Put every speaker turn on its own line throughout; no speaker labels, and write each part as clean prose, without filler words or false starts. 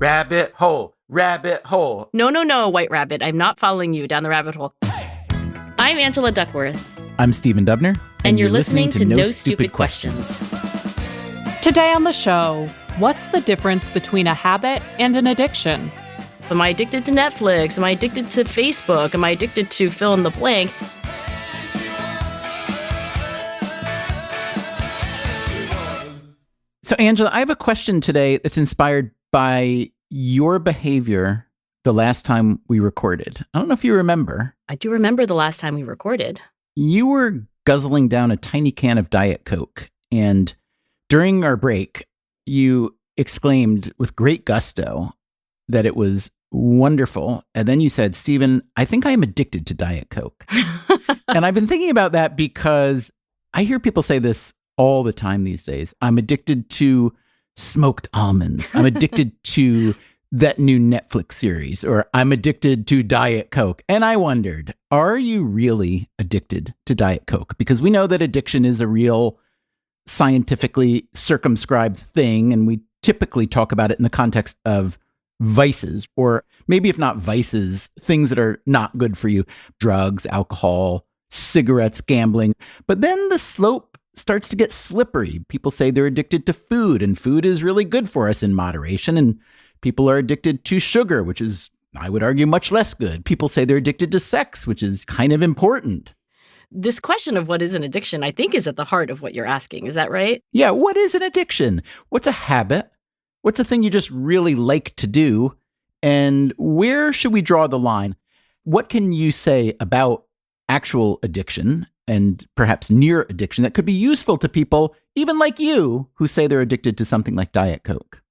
Rabbit hole, rabbit hole.
No, White Rabbit. I'm not following you down the rabbit hole. I'm Angela Duckworth.
I'm Stephen Dubner.
And you're listening to No Stupid Questions.
Today on the show, what's the difference between a habit and an addiction?
Am I addicted to Netflix? Am I addicted to Facebook? Am I addicted to fill in the blank?
So, Angela, I have a question today that's inspired by your behavior the last time we recorded. I don't know if you remember.
I do remember the last time we recorded.
You were guzzling down a tiny can of Diet Coke, and during our break, you exclaimed with great gusto that it was wonderful. And then you said, Stephen, I think I am addicted to Diet Coke. And I've been thinking about that because I hear people say this all the time these days. I'm addicted to smoked almonds. I'm addicted to that new Netflix series, or I'm addicted to Diet Coke. And I wondered, are you really addicted to Diet Coke? Because we know that addiction is a real scientifically circumscribed thing, and we typically talk about it in the context of vices, or maybe if not vices, things that are not good for you, drugs, alcohol, cigarettes, gambling. But then the slope starts to get slippery. People say they're addicted to food, and food is really good for us in moderation. And people are addicted to sugar, which is, I would argue, much less good. People say they're addicted to sex, which is kind of important.
This question of what is an addiction, I think, is at the heart of what you're asking. Is that right?
Yeah. What is an addiction? What's a habit? What's a thing you just really like to do? And where should we draw the line? What can you say about actual addiction and perhaps near addiction that could be useful to people, even like you, who say they're addicted to something like Diet Coke?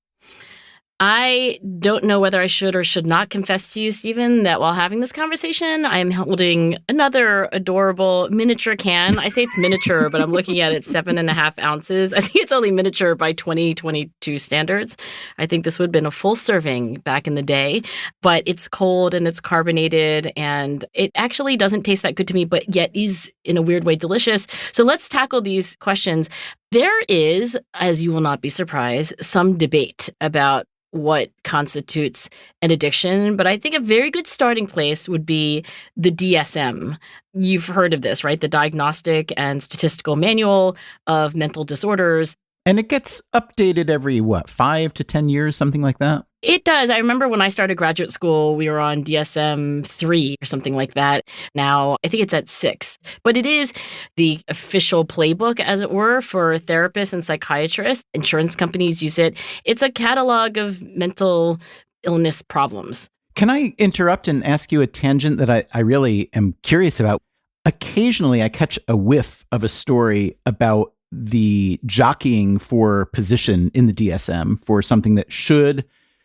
I don't know whether I should or should not confess to you, Stephen, that while having this conversation, I am holding another adorable miniature can. I say it's miniature, but I'm looking at it 7.5 ounces. I think it's only miniature by 2022 standards. I think this would have been a full serving back in the day, but it's cold and it's carbonated and it actually doesn't taste that good to me, but yet is in a weird way delicious. So let's tackle these questions. There is, as you will not be surprised, some debate about what constitutes an addiction. But I think a very good starting place would be the D.S.M. You've heard of this, right? The Diagnostic and Statistical Manual of Mental Disorders.
And it gets updated every, 5 to 10 years, something like that?
It does. I remember when I started graduate school, we were on D.S.M 3 or something like that. Now, I think it's at 6. But it is the official playbook, as it were, for therapists and psychiatrists. Insurance companies use it. It's a catalog of mental illness problems. Can
I interrupt and ask you a tangent that I really am curious about? Occasionally, I catch a whiff of a story about the jockeying for position in the D.S.M for something that should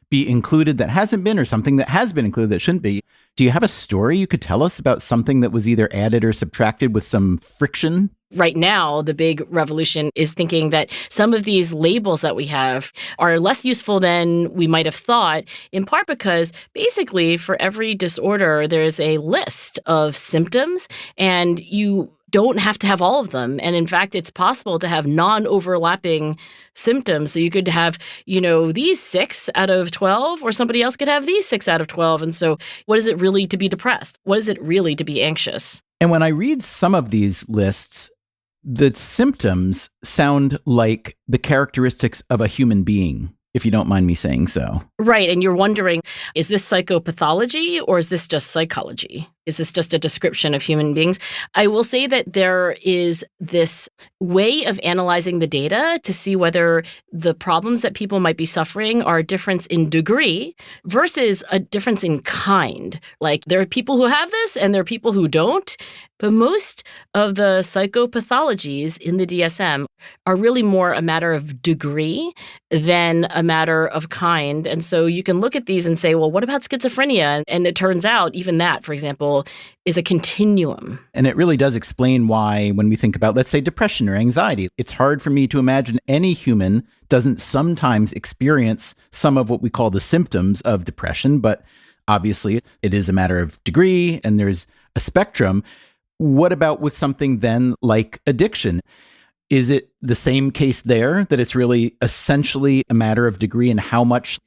be included that hasn't been, or something that has been included that shouldn't be. Do you have a story you could tell us about something that was either added or subtracted with some friction?
Right now, the big revolution is thinking that some of these labels that we have are less useful than we might have thought, in part because basically for every disorder, there's a list of symptoms, and you don't have to have all of them. And in fact, it's possible to have non-overlapping symptoms. So you could have, these 6 out of 12, or somebody else could have these 6 out of 12. And so what is it really to be depressed? What is it really to be anxious?
And when I read some of these lists, the symptoms sound like the characteristics of a human being, if you don't mind me saying so.
Right. And you're wondering, is this psychopathology or is this just psychology? Is this just a description of human beings? I will say that there is this way of analyzing the data to see whether the problems that people might be suffering are a difference in degree versus a difference in kind. Like there are people who have this and there are people who don't. But most of the psychopathologies in the DSM are really more a matter of degree than a matter of kind. And so you can look at these and say, well, what about schizophrenia? And it turns out even that, for example, is a continuum.
And it really does explain why when we think about, let's say, depression or anxiety, it's hard for me to imagine any human doesn't sometimes experience some of what we call the symptoms of depression. But obviously, it is a matter of degree and there's a spectrum. What about with something then like addiction? Is it the same case there, that it's really essentially a matter of degree and how much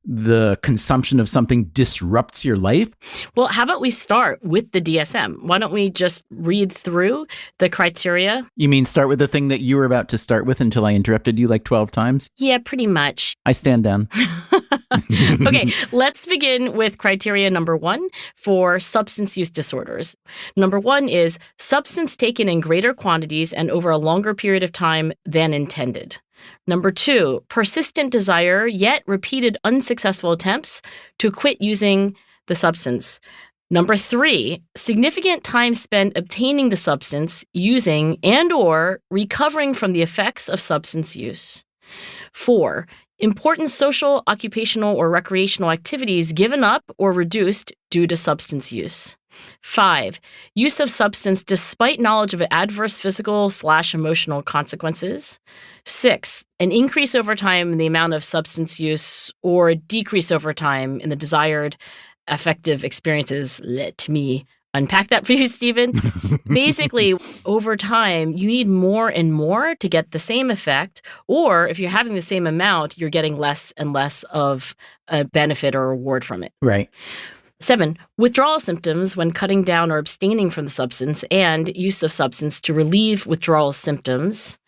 the consumption of something disrupts your life?
Well, how about we start with the DSM? Why don't we just read through the criteria?
You mean start with the thing that you were about to start with until I interrupted you like 12 times?
Yeah, pretty much.
I stand down.
Okay, let's begin with criteria number 1 for substance use disorders. Number 1 is substance taken in greater quantities and over a longer period of time than intended. Number 2, persistent desire, yet repeated unsuccessful attempts to quit using the substance. Number 3, significant time spent obtaining the substance, using, and/or recovering from the effects of substance use. 4, important social, occupational, or recreational activities given up or reduced due to substance use. 5, use of substance despite knowledge of adverse physical/emotional consequences. 6, an increase over time in the amount of substance use or a decrease over time in the desired affective experiences. Let me unpack that for you, Stephen. Basically, over time, you need more and more to get the same effect, or if you're having the same amount, you're getting less and less of a benefit or reward from it.
Right.
7, withdrawal symptoms when cutting down or abstaining from the substance and use of substance to relieve withdrawal symptoms.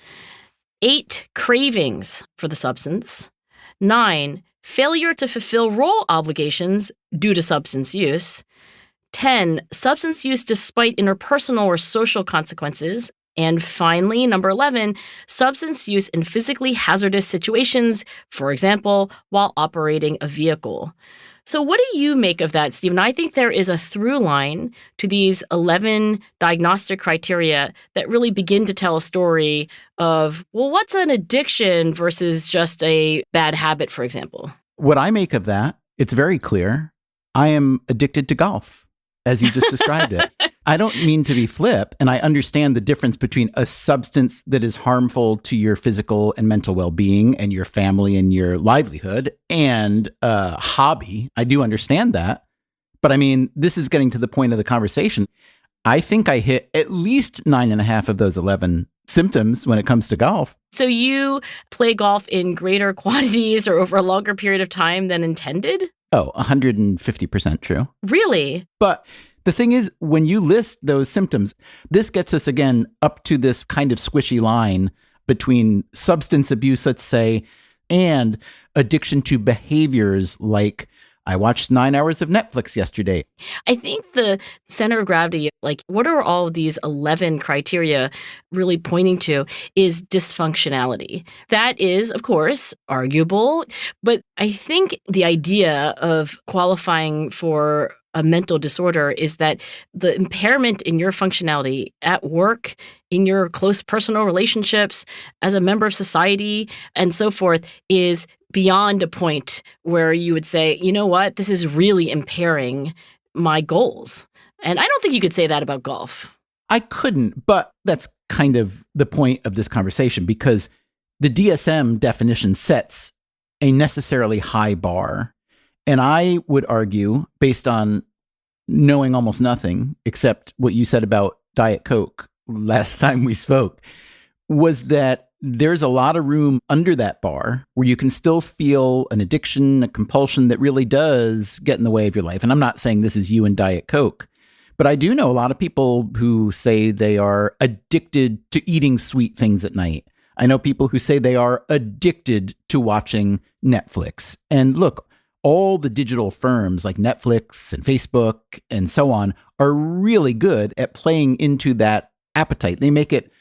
8, cravings for the substance. 9, failure to fulfill role obligations due to substance use. 10, substance use despite interpersonal or social consequences. And finally, number 11, substance use in physically hazardous situations, for example, while operating a vehicle. So what do you make of that, Stephen? I think there is a through line to these 11 diagnostic criteria that really begin to tell a story of, well, what's an addiction versus just a bad habit, for example?
What I make of that, it's very clear. I am addicted to golf, as you just described it. I don't mean to be flip, and I understand the difference between a substance that is harmful to your physical and mental well-being and your family and your livelihood and a hobby. I do understand that. But I mean, this is getting to the point of the conversation. I think I hit at least 9.5 of those 11 symptoms when it comes to golf.
So you play golf in greater quantities or over a longer period of time than intended?
Oh, 150% true.
Really?
But the thing is, when you list those symptoms, this gets us again up to this kind of squishy line between substance abuse, let's say, and addiction to behaviors like, I watched 9 hours of Netflix yesterday.
I think the center of gravity, like what are all of these 11 criteria really pointing to, is dysfunctionality. That is, of course, arguable, but I think the idea of qualifying for a mental disorder is that the impairment in your functionality at work, in your close personal relationships, as a member of society, and so forth, is beyond a point where you would say, you know what, this is really impairing my goals. And I don't think you could say that about golf.
I couldn't, but that's kind of the point of this conversation, because the DSM definition sets a necessarily high bar. And I would argue, based on knowing almost nothing except what you said about Diet Coke last time we spoke, was that there's a lot of room under that bar where you can still feel an addiction, a compulsion that really does get in the way of your life. And I'm not saying this is you and Diet Coke, but I do know a lot of people who say they are addicted to eating sweet things at night. I know people who say they are addicted to watching Netflix. And look, all the digital firms like Netflix and Facebook and so on are really good at playing into that appetite. They make it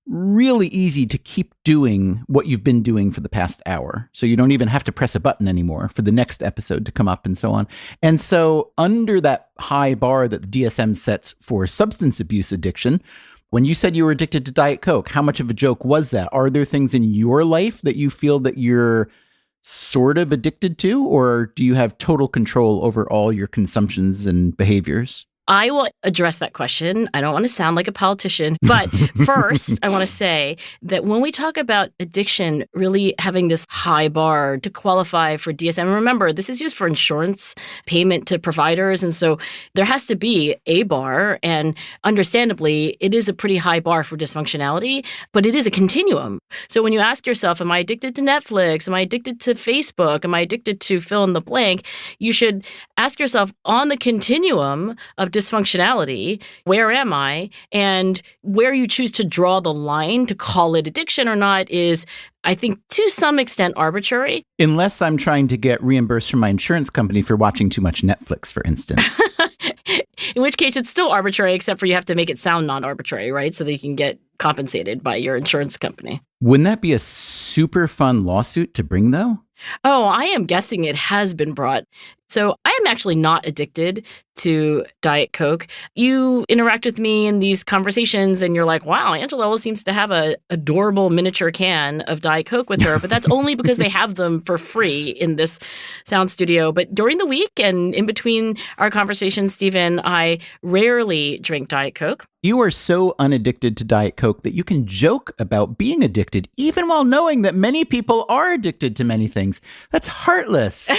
really easy to keep doing what you've been doing for the past hour. So you don't even have to press a button anymore for the next episode to come up and so on. And so under that high bar that the DSM sets for substance abuse addiction, when you said you were addicted to Diet Coke, how much of a joke was that? Are there things in your life that you feel that you're sort of addicted to, or do you have total control over all your consumptions and behaviors?
I will address that question. I don't want to sound like a politician, but first, I want to say that when we talk about addiction really having this high bar to qualify for DSM, remember, this is used for insurance payment to providers. And so there has to be a bar. And understandably, it is a pretty high bar for dysfunctionality, but it is a continuum. So when you ask yourself, am I addicted to Netflix? Am I addicted to Facebook? Am I addicted to fill in the blank? You should ask yourself, on the continuum of dysfunctionality, where am I? And where you choose to draw the line to call it addiction or not is, I think, to some extent arbitrary.
Unless I'm trying to get reimbursed from my insurance company for watching too much Netflix, for instance.
In which case, it's still arbitrary, except for you have to make it sound non-arbitrary, right? So that you can get compensated by your insurance company.
Wouldn't that be a super fun lawsuit to bring, though?
Oh, I am guessing it has been brought. So I am actually not addicted to Diet Coke. You interact with me in these conversations and you're like, wow, Angela always seems to have a adorable miniature can of Diet Coke with her. But that's only because they have them for free in this sound studio. But during the week and in between our conversations, Stephen, I rarely drink Diet Coke.
You are so unaddicted to Diet Coke that you can joke about being addicted, even while knowing that many people are addicted to many things. That's heartless.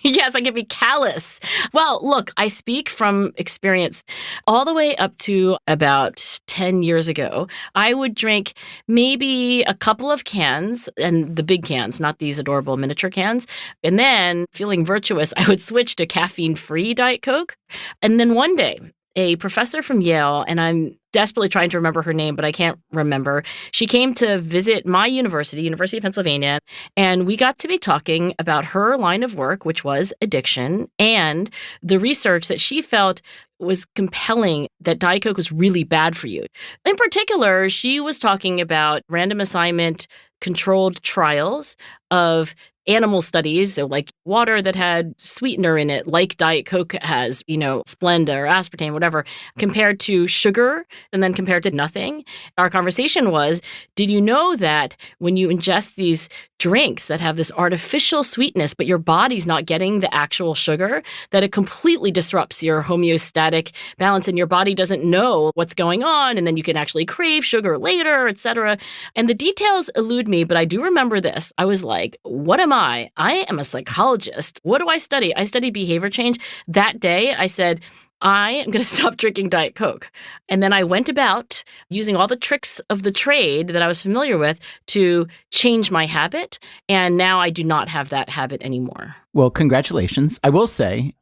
Yes, I can be callous. Well, look, I speak from experience. All the way up to about 10 years ago, I would drink maybe a couple of cans, and the big cans, not these adorable miniature cans. And then, feeling virtuous, I would switch to caffeine-free Diet Coke. And then one day, a professor from Yale, and I'm desperately trying to remember her name, but I can't remember. She came to visit my university, University of Pennsylvania, and we got to be talking about her line of work, which was addiction, and the research that she felt was compelling that Diet Coke was really bad for you. In particular, she was talking about random assignment controlled trials of animal studies, so like water that had sweetener in it, like Diet Coke has, Splenda or aspartame, whatever, compared to sugar and then compared to nothing. Our conversation was, did you know that when you ingest these drinks that have this artificial sweetness, but your body's not getting the actual sugar, that it completely disrupts your homeostatic balance and your body doesn't know what's going on, and then you can actually crave sugar later, etc. And the details elude me, but I do remember this. I was like, what am I? I am a psychologist. What do I study? I study behavior change. That day, I said, I am going to stop drinking Diet Coke. And then I went about using all the tricks of the trade that I was familiar with to change my habit. And now I do not have that habit anymore.
Well, congratulations. I will say,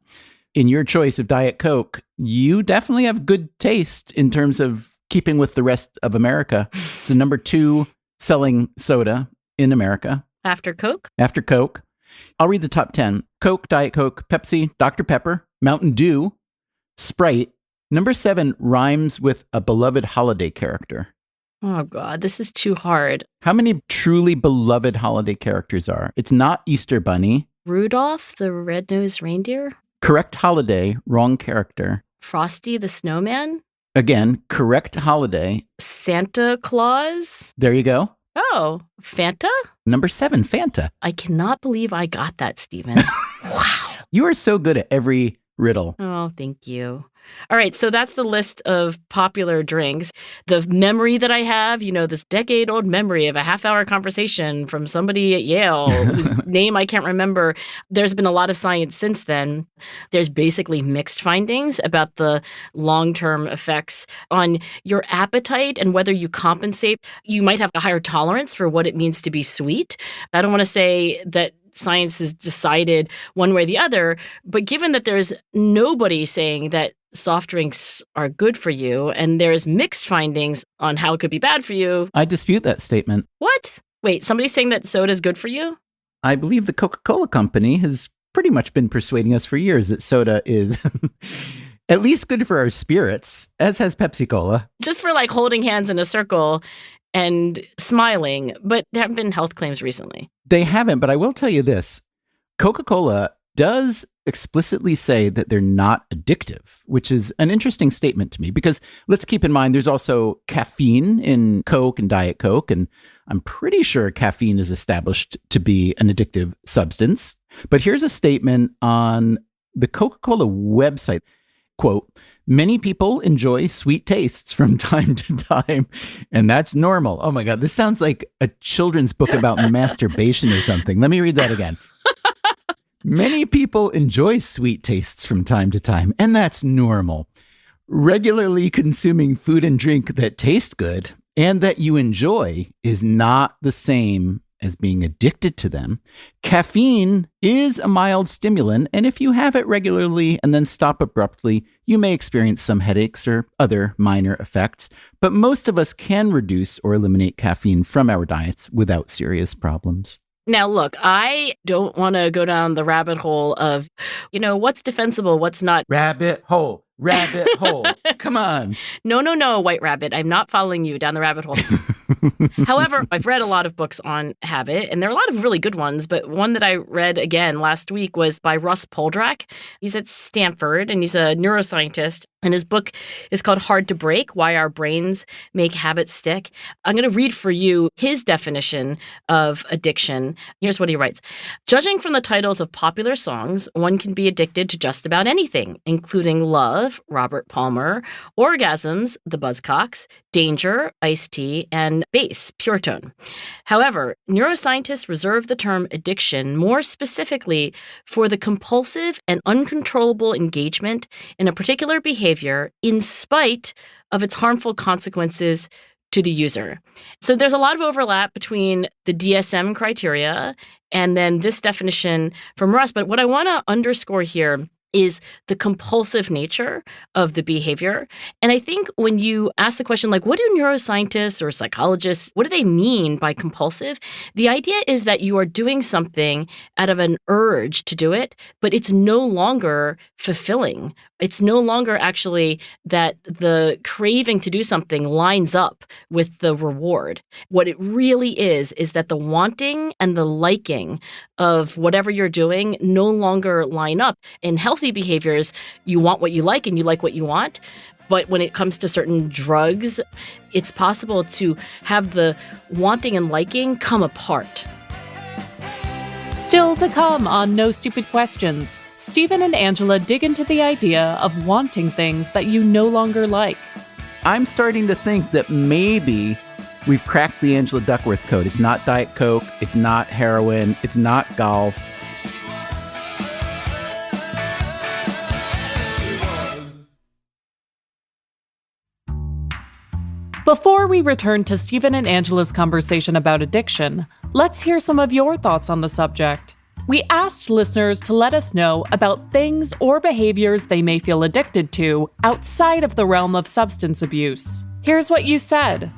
in your choice of Diet Coke, you definitely have good taste in terms of keeping with the rest of America. It's the number 2 selling soda in America.
After Coke?
After Coke. I'll read the top 10. Coke, Diet Coke, Pepsi, Dr. Pepper, Mountain Dew, Sprite. Number 7 rhymes with a beloved holiday character.
Oh, God, this is too hard.
How many truly beloved holiday characters are? It's not Easter Bunny.
Rudolph, the red-nosed reindeer?
Correct holiday, wrong character.
Frosty the Snowman?
Again, correct holiday.
Santa Claus?
There you go.
Oh, Fanta?
Number 7, Fanta.
I cannot believe I got that, Stephen. Wow.
You are so good at every riddle.
Oh, thank you. All right, so that's the list of popular drinks. The memory that I have, this decade-old memory of a half-hour conversation from somebody at Yale whose name I can't remember. There's been a lot of science since then. There's basically mixed findings about the long-term effects on your appetite and whether you compensate. You might have a higher tolerance for what it means to be sweet. I don't want to say that science has decided one way or the other, but given that there's nobody saying that soft drinks are good for you, and there's mixed findings on how it could be bad for you.
I dispute that statement.
What? Wait, somebody's saying that soda is good for you?
I believe the Coca-Cola company has pretty much been persuading us for years that soda is at least good for our spirits, as has Pepsi-Cola.
Just for like holding hands in a circle and smiling, but there haven't been health claims recently.
They haven't, but I will tell you this. Coca-Cola does explicitly say that they're not addictive, which is an interesting statement to me because let's keep in mind there's also caffeine in Coke and Diet Coke, and I'm pretty sure caffeine is established to be an addictive substance. But here's a statement on the Coca-Cola website. quote, many people enjoy sweet tastes from time to time, and that's normal. Oh my God, this sounds like a children's book about masturbation or something. Let me read that again. Many people enjoy sweet tastes from time to time, and that's normal. Regularly consuming food and drink that taste good and that you enjoy is not the same as being addicted to them. Caffeine is a mild stimulant, and if you have it regularly and then stop abruptly, you may experience some headaches or other minor effects, but most of us can reduce or eliminate caffeine from our diets without serious problems.
Now, look, I don't want to go down the rabbit hole of, what's defensible, what's not.
Rabbit hole. Come on.
No, White Rabbit. I'm not following you down the rabbit hole. However, I've read a lot of books on habit, and there are a lot of really good ones, but one that I read again last week was by Russ Poldrack. He's at Stanford, and he's a neuroscientist, and his book is called Hard to Break: Why Our Brains Make Habits Stick. I'm going to read for you his definition of addiction. Here's what he writes. Judging from the titles of popular songs, one can be addicted to just about anything, including love, Robert Palmer, orgasms, the Buzzcocks, danger, Ice-T, and bass, Pure Tone. However, neuroscientists reserve the term addiction more specifically for the compulsive and uncontrollable engagement in a particular behavior in spite of its harmful consequences to the user. So there's a lot of overlap between the D.S.M criteria and then this definition from Russ. But what I want to underscore here is the compulsive nature of the behavior. And I think when you ask the question, like, what do neuroscientists or psychologists, what do they mean by compulsive? The idea is that you are doing something out of an urge to do it, but it's no longer fulfilling. It's no longer actually that the craving to do something lines up with the reward. What it really is that the wanting and the liking of whatever you're doing no longer line up. In healthy behaviors, you want what you like and you like what you want. But when it comes to certain drugs, it's possible to have the wanting and liking come apart.
Still to come on No Stupid Questions, Stephen and Angela dig into the idea of wanting things that you no longer like.
I'm starting to think that maybe we've cracked the Angela Duckworth code. It's not Diet Coke, it's not heroin, it's not golf.
Before we return to Stephen and Angela's conversation about addiction, let's hear some of your thoughts on the subject. We asked listeners to let us know about things or behaviors they may feel addicted to outside of the realm of substance abuse. Here's what you said.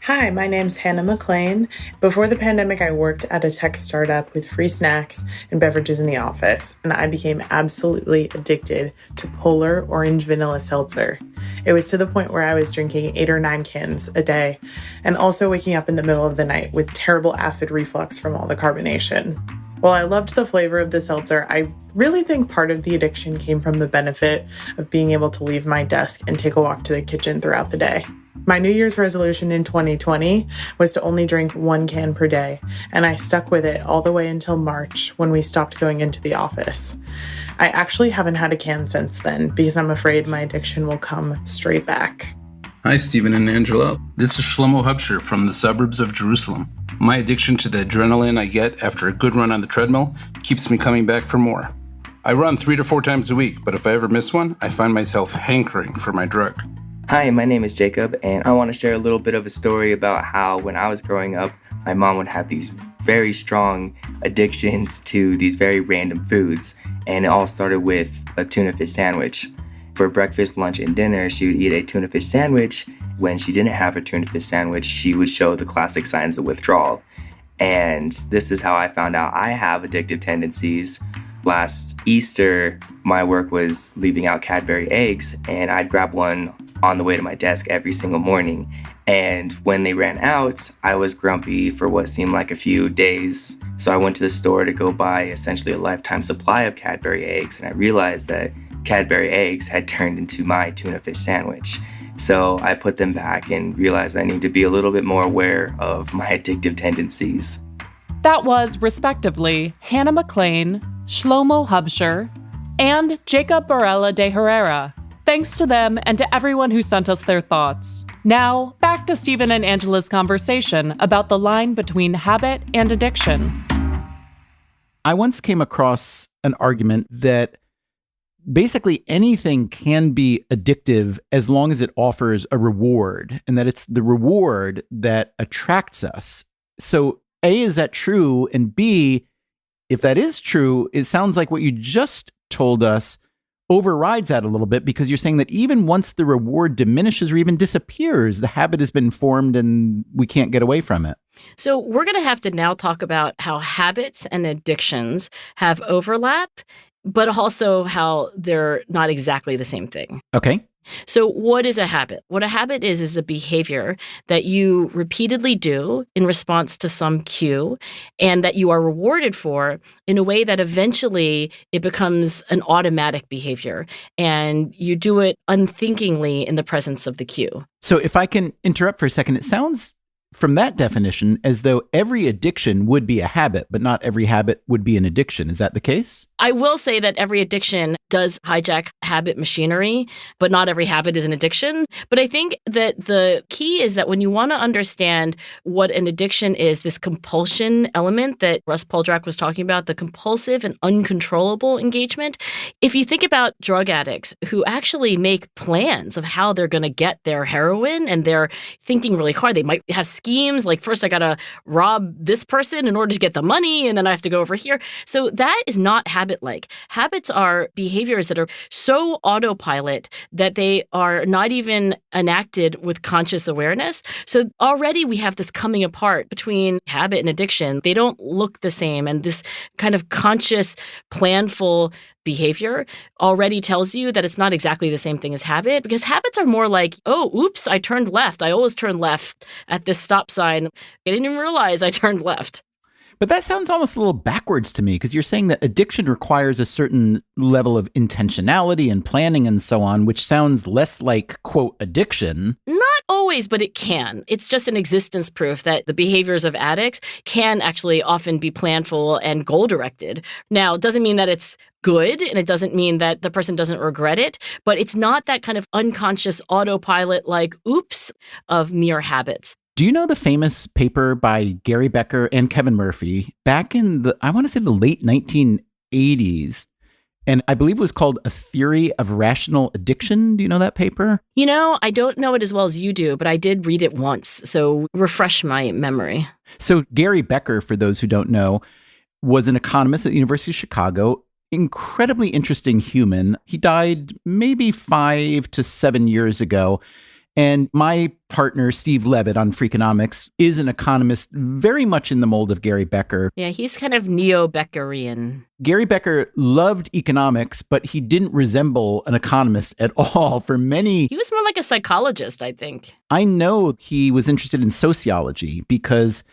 Hi, my name's Hannah McLean. Before the pandemic, I worked at a tech startup with free snacks and beverages in the office, and I became absolutely addicted to Polar Orange Vanilla Seltzer. It was to the point where I was drinking 8 or 9 cans a day, and also waking up in the middle of the night with terrible acid reflux from all the carbonation. While I loved the flavor of the seltzer, I really think part of the addiction came from the benefit of being able to leave my desk and take a walk to the kitchen throughout the day. My New Year's resolution in 2020 was to only drink 1 can per day, and I stuck with it all the way until March when we stopped going into the office. I actually haven't had a can since then because I'm afraid my addiction will come straight back.
Hi, Stephen and Angela. This is Shlomo Hubscher from the suburbs of Jerusalem. My addiction to the adrenaline I get after a good run on the treadmill keeps me coming back for more. I run 3 to 4 times a week, but if I ever miss one, I find myself hankering for my drug.
Hi, my name is Jacob, and I want to share a little bit of a story about how when I was growing up, my mom would have these very strong addictions to these very random foods, and it all started with a tuna fish sandwich. For breakfast, lunch, and dinner, she would eat a tuna fish sandwich. When she didn't have a tuna fish sandwich, she would show the classic signs of withdrawal. And this is how I found out I have addictive tendencies. Last Easter, my work was leaving out Cadbury eggs, and I'd grab one on the way to my desk every single morning. And when they ran out, I was grumpy for what seemed like a few days. So I went to the store to go buy essentially a lifetime supply of Cadbury eggs, and I realized that Cadbury eggs had turned into my tuna fish sandwich. So I put them back and realized I need to be a little bit more aware of my addictive tendencies.
That was, respectively, Hannah McLean, Shlomo Hubscher, and Jacob Barella de Herrera. Thanks to them and to everyone who sent us their thoughts. Now, back to Stephen and Angela's conversation about the line between habit and addiction.
I once came across an argument that basically anything can be addictive as long as it offers a reward, and that it's the reward that attracts us. So A, is that true? And B, if that is true, it sounds like what you just told us overrides that a little bit, because you're saying that even once the reward diminishes or even disappears, the habit has been formed and we can't get away from it.
So we're going to have to now talk about how habits and addictions have overlap, but also how they're not exactly the same thing.
Okay.
So what is a habit? What a habit is a behavior that you repeatedly do in response to some cue and that you are rewarded for in a way that eventually it becomes an automatic behavior and you do it unthinkingly in the presence of the cue.
So if I can interrupt for a second, it sounds from that definition as though every addiction would be a habit, but not every habit would be an addiction. Is that the case?
I will say that every addiction does hijack habit machinery, but not every habit is an addiction. But I think that the key is that when you want to understand what an addiction is, this compulsion element that Russ Poldrack was talking about, the compulsive and uncontrollable engagement, if you think about drug addicts who actually make plans of how they're going to get their heroin and they're thinking really hard, they might have schemes like, first I got to rob this person in order to get the money, and then I have to go over here. So that is not habit-like. Habits are behaviors that are so autopilot that they are not even enacted with conscious awareness. So already we have this coming apart between habit and addiction. They don't look the same. And this kind of conscious, planful behavior already tells you that it's not exactly the same thing as habit, because habits are more like, oh, oops, I turned left. I always turn left at this stop sign. I didn't even realize I turned left.
But that sounds almost a little backwards to me, because you're saying that addiction requires a certain level of intentionality and planning and so on, which sounds less like, quote, addiction.
Not always, but it can. It's just an existence proof that the behaviors of addicts can actually often be planful and goal-directed. Now, it doesn't mean that it's good, and it doesn't mean that the person doesn't regret it, but it's not that kind of unconscious autopilot like, oops, of mere habits.
Do you know the famous paper by Gary Becker and Kevin Murphy back in the, I want to say the late 1980s, and I believe it was called A Theory of Rational Addiction? Do you know that paper?
You know, I don't know it as well as you do, but I did read it once, so refresh my memory.
So Gary Becker, for those who don't know, was an economist at the University of Chicago. Incredibly interesting human. He died maybe 5 to 7 years ago. And my partner, Steve Levitt on Freakonomics, is an economist very much in the mold of Gary Becker.
Yeah, he's kind of neo-Beckerian.
Gary Becker loved economics, but he didn't resemble an economist at all for many.
He was more like a psychologist, I think.
I know he was interested in sociology because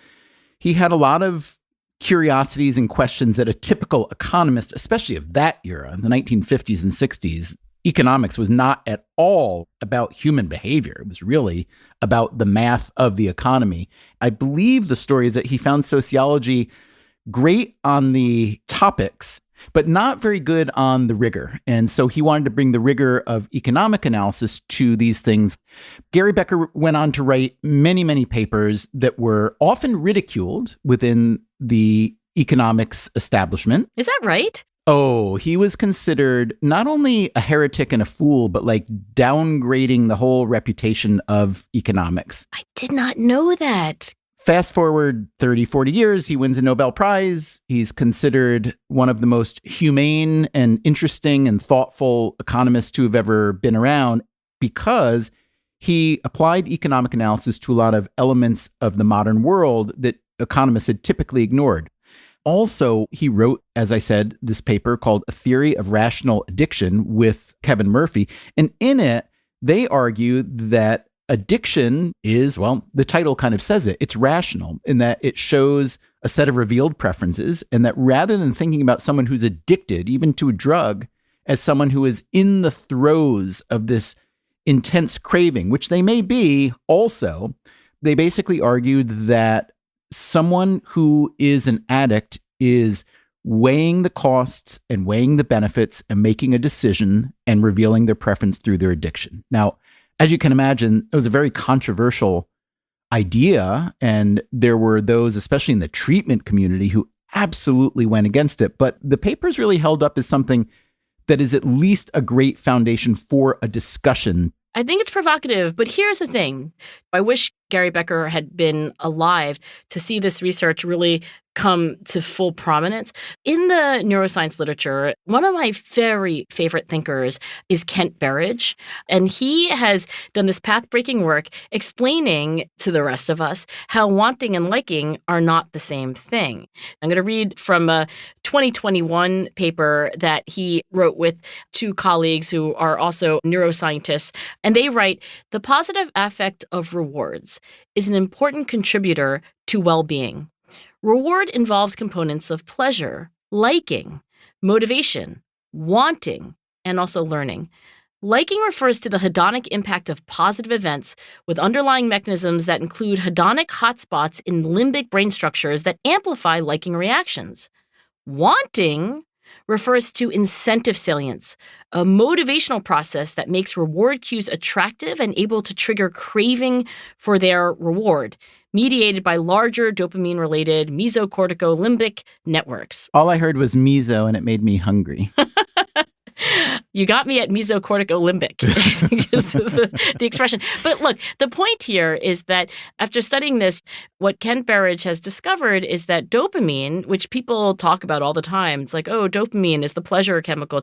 he had a lot of curiosities and questions that a typical economist, especially of that era, the 1950s and 60s, economics was not at all about human behavior. It was really about the math of the economy. I believe the story is that he found sociology great on the topics, but not very good on the rigor. And so he wanted to bring the rigor of economic analysis to these things. Gary Becker went on to write many, many papers that were often ridiculed within the economics establishment.
Is that right?
Oh, he was considered not only a heretic and a fool, but like downgrading the whole reputation of economics.
I did not know that.
Fast forward 30, 40 years, he wins a Nobel Prize. He's considered one of the most humane and interesting and thoughtful economists to have ever been around because he applied economic analysis to a lot of elements of the modern world that economists had typically ignored. Also, he wrote, as I said, this paper called A Theory of Rational Addiction with Kevin Murphy. And in it, they argue that addiction is, well, the title kind of says it. It's rational in that it shows a set of revealed preferences, and that rather than thinking about someone who's addicted, even to a drug, as someone who is in the throes of this intense craving, which they may be also, they basically argued that someone who is an addict is weighing the costs and weighing the benefits and making a decision and revealing their preference through their addiction. Now, as you can imagine, it was a very controversial idea, and there were those, especially in the treatment community, who absolutely went against it. But the paper's really held up as something that is at least a great foundation for a discussion.
I think it's provocative, but here's the thing. I wish Gary Becker had been alive to see this research really come to full prominence. In the neuroscience literature, one of my very favorite thinkers is Kent Berridge, and he has done this path-breaking work explaining to the rest of us how wanting and liking are not the same thing. I'm going to read from a 2021 paper that he wrote with two colleagues who are also neuroscientists, and they write, "The positive affect of rewards is an important contributor to well-being. Reward involves components of pleasure, liking, motivation, wanting, and also learning. Liking refers to the hedonic impact of positive events with underlying mechanisms that include hedonic hotspots in limbic brain structures that amplify liking reactions. Wanting refers to incentive salience, a motivational process that makes reward cues attractive and able to trigger craving for their reward, mediated by larger dopamine-related mesocorticolimbic networks."
All I heard was meso, and it made me hungry.
You got me at mesocorticolimbic because of the expression. But look, the point here is that after studying this, what Kent Berridge has discovered is that dopamine, which people talk about all the time, it's like, oh, dopamine is the pleasure chemical.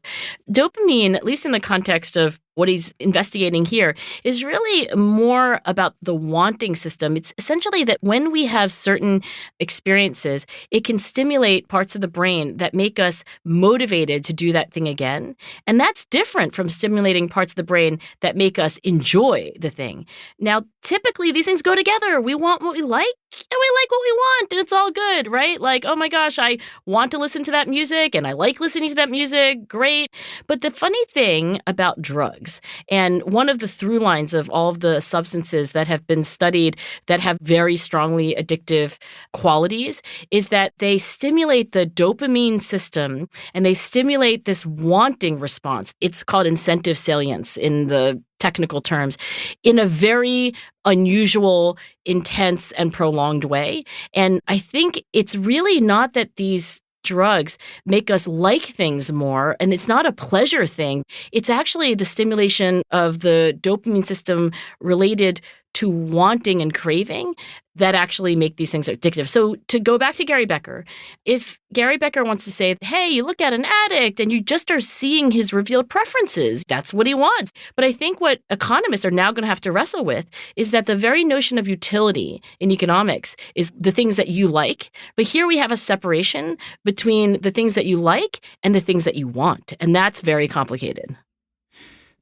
Dopamine, at least in the context of what he's investigating here, is really more about the wanting system. It's essentially that when we have certain experiences, it can stimulate parts of the brain that make us motivated to do that thing again. And that's different from stimulating parts of the brain that make us enjoy the thing. Now, typically, these things go together. We want what we like, and we like what we want, and it's all good, right? Like, oh my gosh, I want to listen to that music, and I like listening to that music. Great. But the funny thing about drugs, and one of the through lines of all of the substances that have been studied that have very strongly addictive qualities, is that they stimulate the dopamine system, and they stimulate this wanting response. It's called incentive salience in the technical terms, in a very unusual, intense, and prolonged way. And I think it's really not that these drugs make us like things more, and it's not a pleasure thing. It's actually the stimulation of the dopamine system related to wanting and craving that actually make these things addictive. So to go back to Gary Becker, if Gary Becker wants to say, hey, you look at an addict and you just are seeing his revealed preferences, that's what he wants. But I think what economists are now going to have to wrestle with is that the very notion of utility in economics is the things that you like. But here we have a separation between the things that you like and the things that you want. And that's very complicated.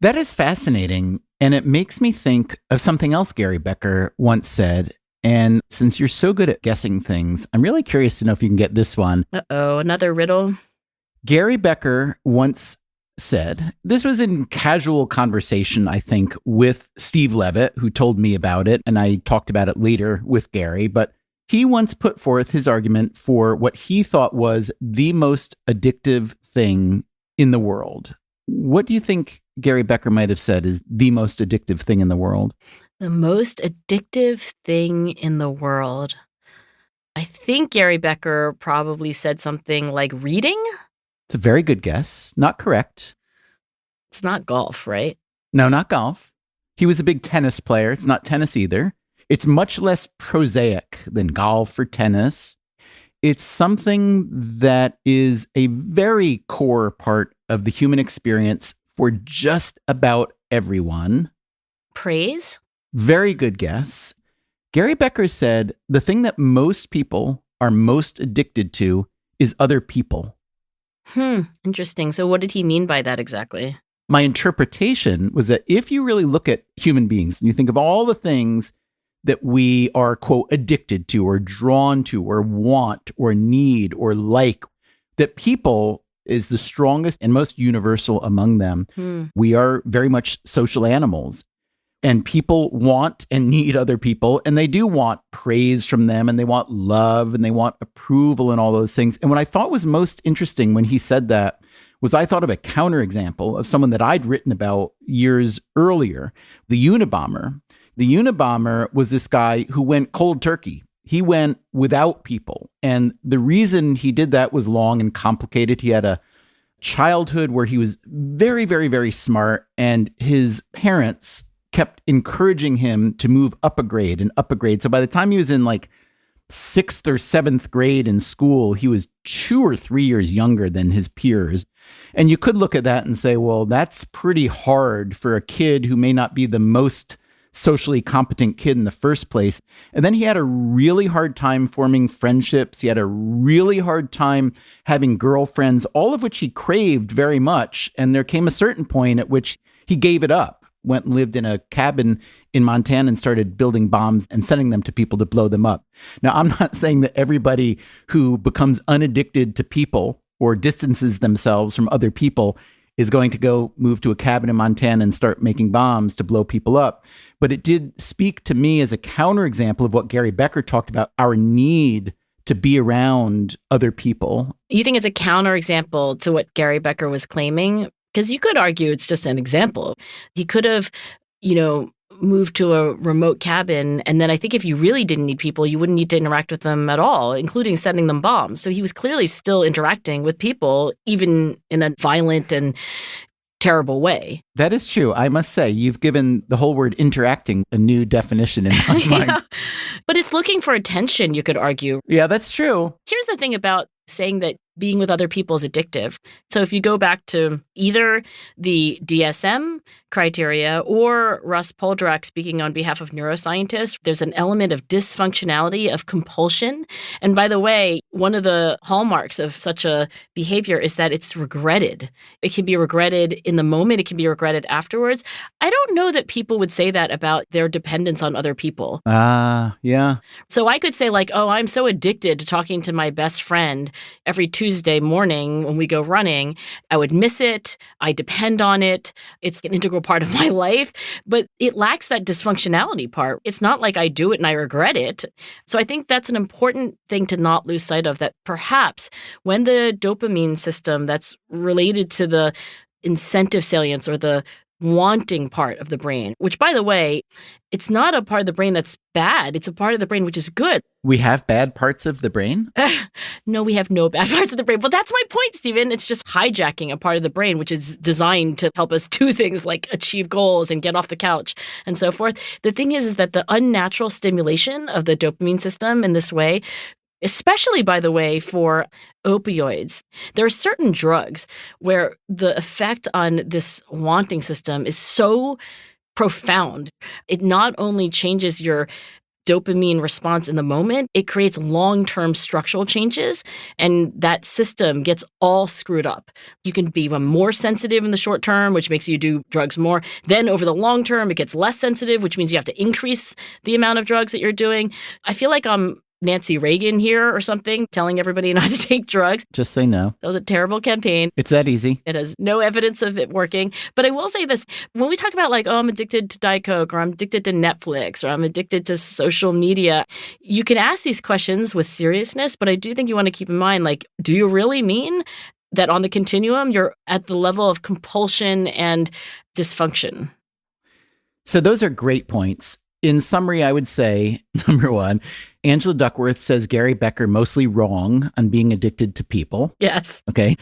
That is fascinating. And it makes me think of something else Gary Becker once said. And since you're so good at guessing things, I'm really curious to know if you can get this one.
Uh-oh, another riddle.
Gary Becker once said, this was in casual conversation, I think, with Steve Levitt, who told me about it, and I talked about it later with Gary, but he once put forth his argument for what he thought was the most addictive thing in the world. What do you think Gary Becker might have said is the most addictive thing in the world?
The most addictive thing in the world. I think Gary Becker probably said something like reading.
It's a very good guess. Not correct.
It's not golf, right?
No, not golf. He was a big tennis player. It's not tennis either. It's much less prosaic than golf or tennis. It's something that is a very core part of the human experience for just about everyone.
Praise?
Very good guess. Gary Becker said the thing that most people are most addicted to is other people.
Interesting. So what did he mean by that exactly?
My interpretation was that if you really look at human beings and you think of all the things that we are, quote, addicted to or drawn to or want or need or like, that people is the strongest and most universal among them. We are very much social animals. And people want and need other people, and they do want praise from them, and they want love, and they want approval and all those things. And what I thought was most interesting when he said that was I thought of a counterexample of someone that I'd written about years earlier, the Unabomber. The Unabomber was this guy who went cold turkey. He went without people. And the reason he did that was long and complicated. He had a childhood where he was very, very, very smart, and his parents kept encouraging him to move up a grade and up a grade. So by the time he was in like 6th or 7th grade in school, he was 2 or 3 years younger than his peers. And you could look at that and say, well, that's pretty hard for a kid who may not be the most socially competent kid in the first place. And then he had a really hard time forming friendships. He had a really hard time having girlfriends, all of which he craved very much. And there came a certain point at which he gave it up, went and lived in a cabin in Montana and started building bombs and sending them to people to blow them up. Now, I'm not saying that everybody who becomes unaddicted to people or distances themselves from other people is going to go move to a cabin in Montana and start making bombs to blow people up. But it did speak to me as a counterexample of what Gary Becker talked about, our need to be around other people.
You think it's a counterexample to what Gary Becker was claiming? Because you could argue it's just an example. He could have, moved to a remote cabin. And then I think if you really didn't need people, you wouldn't need to interact with them at all, including sending them bombs. So he was clearly still interacting with people, even in a violent and terrible way.
That is true. I must say, you've given the whole word interacting a new definition in my mind.
Yeah. But it's looking for attention, you could argue.
Yeah, that's true.
Here's the thing about saying that being with other people is addictive. So if you go back to either the D.S.M. criteria or Russ Poldrack speaking on behalf of neuroscientists, there's an element of dysfunctionality, of compulsion. And by the way, one of the hallmarks of such a behavior is that it's regretted. It can be regretted in the moment. It can be regretted afterwards. I don't know that people would say that about their dependence on other people.
Yeah.
So I could say like, oh, I'm so addicted to talking to my best friend every Tuesday morning when we go running. I would miss it. I depend on it. It's an integral part of my life, but it lacks that dysfunctionality part. It's not like I do it and I regret it. So I think that's an important thing to not lose sight of, that perhaps when the dopamine system that's related to the incentive salience or the wanting part of the brain, which, by the way, it's not a part of the brain that's bad. It's a part of the brain which is good.
We have bad parts of the brain?
No, we have no bad parts of the brain. Well, that's my point, Stephen. It's just hijacking a part of the brain which is designed to help us do things like achieve goals and get off the couch and so forth. The thing is that the unnatural stimulation of the dopamine system in this way, especially, by the way, for opioids. There are certain drugs where the effect on this wanting system is so profound. It not only changes your dopamine response in the moment, it creates long-term structural changes, and that system gets all screwed up. You can be more sensitive in the short term, which makes you do drugs more. Then over the long term, it gets less sensitive, which means you have to increase the amount of drugs that you're doing. I feel like I'm Nancy Reagan here or something, telling everybody not to take drugs.
Just say no.
That was a terrible campaign.
It's that easy.
It has no evidence of it working. But I will say this. When we talk about like, oh, I'm addicted to Diet Coke, or I'm addicted to Netflix, or I'm addicted to social media, you can ask these questions with seriousness, but I do think you want to keep in mind, like, do you really mean that on the continuum, you're at the level of compulsion and dysfunction?
So those are great points. In summary, I would say, number one, Angela Duckworth says Gary Becker mostly wrong on being addicted to people.
Yes.
Okay.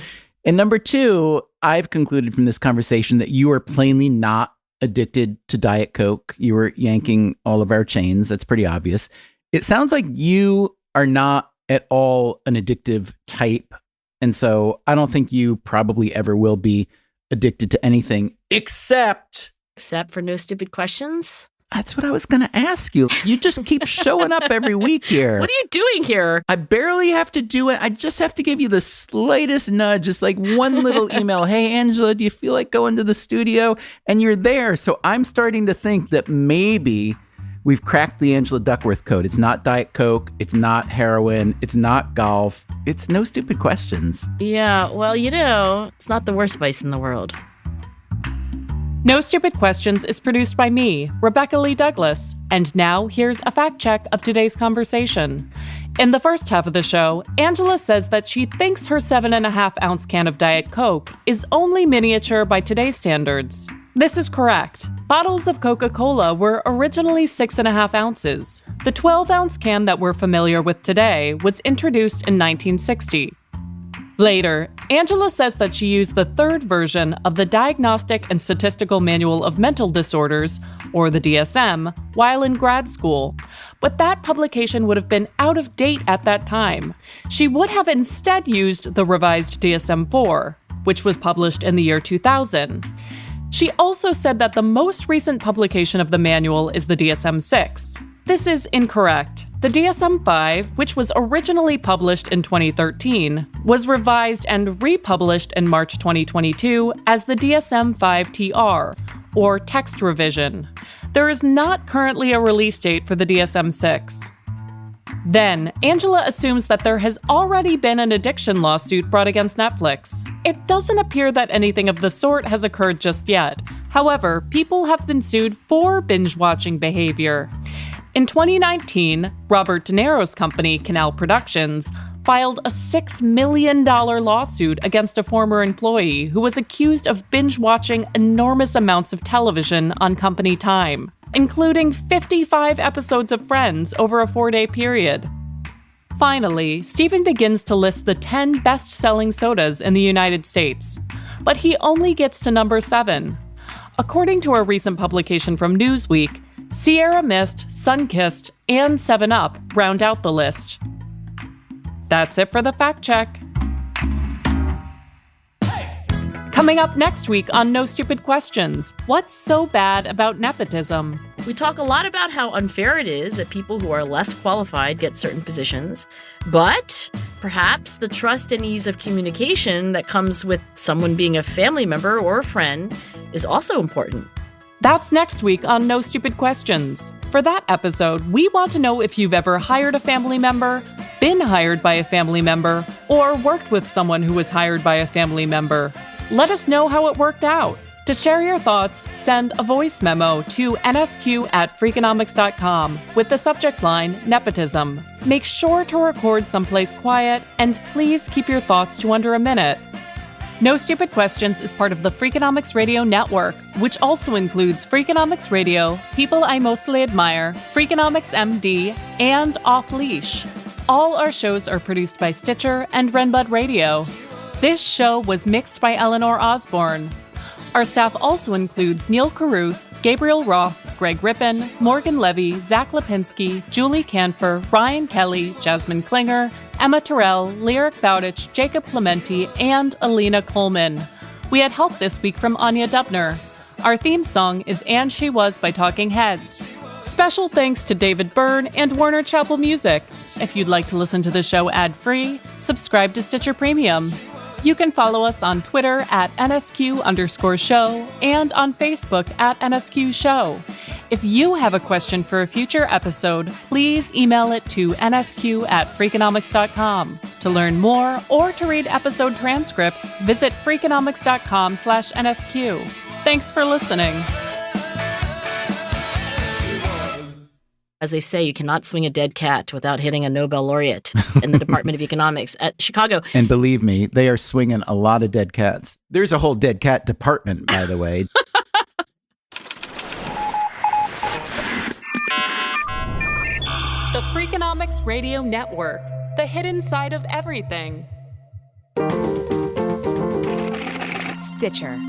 And number two, I've concluded from this conversation that you are plainly not addicted to Diet Coke. You were yanking all of our chains. That's pretty obvious. It sounds like you are not at all an addictive type. And so I don't think you probably ever will be addicted to anything except
for No Stupid Questions?
That's what I was going to ask you. You just keep showing up every week here.
What are you doing here?
I barely have to do it. I just have to give you the slightest nudge, just like one little email. Hey, Angela, do you feel like going to the studio? And you're there. So I'm starting to think that maybe we've cracked the Angela Duckworth code. It's not Diet Coke. It's not heroin. It's not golf. It's No Stupid Questions.
Yeah, well, it's not the worst vice in the world.
No Stupid Questions is produced by me, Rebecca Lee Douglas, and now here's a fact check of today's conversation. In the first half of the show, Angela says that she thinks her 7.5-ounce can of Diet Coke is only miniature by today's standards. This is correct. Bottles of Coca-Cola were originally 6.5 ounces. The 12-ounce can that we're familiar with today was introduced in 1960. Later, Angela says that she used the third version of the Diagnostic and Statistical Manual of Mental Disorders, or the D.S.M, while in grad school. But that publication would have been out of date at that time. She would have instead used the revised DSM-4, which was published in the year 2000. She also said that the most recent publication of the manual is the DSM-6. This is incorrect. The DSM-5, which was originally published in 2013, was revised and republished in March 2022 as the DSM-5-TR, or text revision. There is not currently a release date for the DSM-6. Then, Angela assumes that there has already been an addiction lawsuit brought against Netflix. It doesn't appear that anything of the sort has occurred just yet. However, people have been sued for binge-watching behavior. In 2019, Robert De Niro's company, Canal Productions, filed a $6 million lawsuit against a former employee who was accused of binge-watching enormous amounts of television on company time, including 55 episodes of Friends over a 4-day period. Finally, Stephen begins to list the 10 best-selling sodas in the United States, but he only gets to number 7. According to a recent publication from Newsweek, Sierra Mist, Sunkist, and 7-Up round out the list. That's it for the fact check. Coming up next week on No Stupid Questions, what's so bad about nepotism?
We talk a lot about how unfair it is that people who are less qualified get certain positions, but perhaps the trust and ease of communication that comes with someone being a family member or a friend is also important.
That's next week on No Stupid Questions. For that episode, we want to know if you've ever hired a family member, been hired by a family member, or worked with someone who was hired by a family member. Let us know how it worked out. To share your thoughts, send a voice memo to nsq@freakonomics.com with the subject line Nepotism. Make sure to record someplace quiet, and please keep your thoughts to under a minute. No Stupid Questions is part of the Freakonomics Radio Network, which also includes Freakonomics Radio, People I Mostly Admire, Freakonomics MD, and Off Leash. All our shows are produced by Stitcher and Renbud Radio. This show was mixed by Eleanor Osborne. Our staff also includes Neil Carruth, Gabriel Roth, Greg Rippin, Morgan Levy, Zach Lipinski, Julie Canfer, Ryan Kelly, Jasmine Klinger, Emma Terrell, Lyric Bowditch, Jacob Clementi, and Alina Coleman. We had help this week from Anya Dubner. Our theme song is And She Was by Talking Heads. Special thanks to David Byrne and Warner Chappell Music. If you'd like to listen to the show ad-free, subscribe to Stitcher Premium. You can follow us on Twitter at @NSQ_show and on Facebook at NSQ Show. If you have a question for a future episode, please email it to nsq@freakonomics.com. To learn more or to read episode transcripts, visit freakonomics.com/NSQ. Thanks for listening.
As they say, you cannot swing a dead cat without hitting a Nobel laureate in the Department of Economics at Chicago.
And believe me, they are swinging a lot of dead cats. There's a whole dead cat department, by the way.
The Freakonomics Radio Network, the hidden side of everything.
Stitcher.